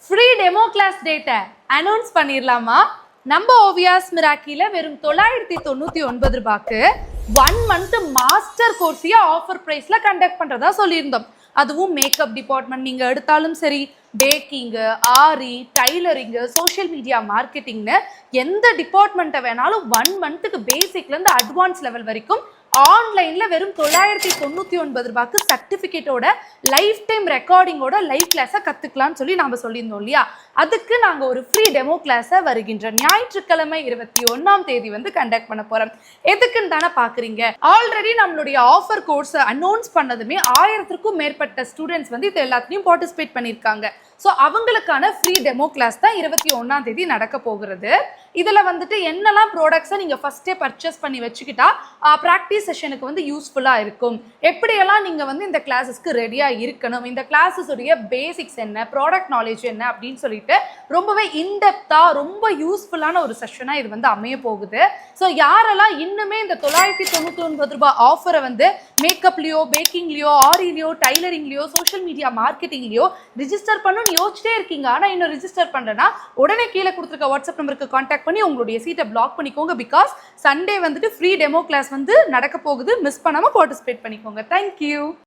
Free demo class டேட்டை announce பண்ணிடலாமா? நம்ம ஓவியாஸ் மிராக்கில வெறும் 999 ரூபாய்க்கு 1 மந்த் மாஸ்டர் கோர்ஸையே ஆஃபர் பிரைஸ்ல கண்டக்ட் பண்றதா சொல்லியிருந்தோம். அதுவும் மேக்கப் டிபார்ட்மெண்ட் நீங்க எடுத்தாலும் சரி, பேக்கிங்கு, ஆரி, டைலரிங்கு, சோஷியல் மீடியா மார்க்கெட்டிங்னு எந்த டிபார்ட்மெண்ட்டை வேணாலும் 1 மந்த்துக்கு பேசிக்லேருந்து அட்வான்ஸ் லெவல் வரைக்கும் ஆன்லைன்ல வெறும் 999 ரூபாய்க்கு சர்டிபிகேட்டோட லைஃப் டைம் ரெக்கார்டிங்கோட லைவ் கிளாஸை கத்துக்கலாம்னு சொல்லி நாம சொல்லியிருந்தோம் இல்லையா? அதுக்கு நாங்க ஒரு ஃப்ரீ டெமோ கிளாஸை வருகின்ற ஞாயிற்றுக்கிழமை 21ஆம் தேதி கண்டக்ட் பண்ண போறோம். எதுக்குன்னு தானே பாக்குறீங்க. ஆல்ரெடி நம்மளுடைய ஆஃபர் கோர்ஸ் அனௌன்ஸ் பண்ணதுமே 1000க்கும் மேற்பட்ட ஸ்டூடெண்ட்ஸ் இது எல்லாத்தையும் பார்ட்டிசிபேட் பண்ணியிருக்காங்க. ஸோ அவங்களுக்கான ஃப்ரீ டெமோ கிளாஸ் தான் 21ஆம் தேதி நடக்க போகிறது. இதில் என்னெல்லாம் ப்ராடக்ட்ஸை நீங்கள் ஃபஸ்ட்டே பர்ச்சேஸ் பண்ணி வச்சுக்கிட்டா ப்ராக்டிஸ் செஷனுக்கு யூஸ்ஃபுல்லாக இருக்கும், எப்படியெல்லாம் நீங்கள் இந்த கிளாஸஸ்க்கு ரெடியாக இருக்கணும், இந்த கிளாஸஸுடைய பேசிக்ஸ் என்ன, ப்ராடக்ட் நாலேஜ் என்ன அப்படின்னு சொல்லிட்டு ரொம்பவே இன்டெப்த்தாக ரொம்ப யூஸ்ஃபுல்லான ஒரு செஷனாக இது அமைய போகுது. ஸோ யாரெல்லாம் இன்னுமே இந்த 999 ரூபாய் ஆஃபரை மேக்கப்லையோ, பேக்கிங்லையோ, ஆரிலையோ, டைலரிங்லையோ, சோஷியல் மீடியா மார்க்கெட்டிங்லையோ ரிஜிஸ்டர் பண்ணணும்னு யோசிச்சிட்டே இருக்கீங்க, ஆனால் இன்னும் ரிஜிஸ்டர் பண்ணலன்னா உடனே கீழே கொடுத்துருக்க வாட்ஸ்அப் நம்பருக்கு கான்டாக்ட் பண்ணி உங்களுடைய சீட்டை பிளாக் பண்ணிக்கோங்க. Because Sunday free demo class நடக்க போகுது. மிஸ் பண்ணாமல் பார்ட்டிசிபேட் பண்ணிக்கோங்க. தேங்க்யூ.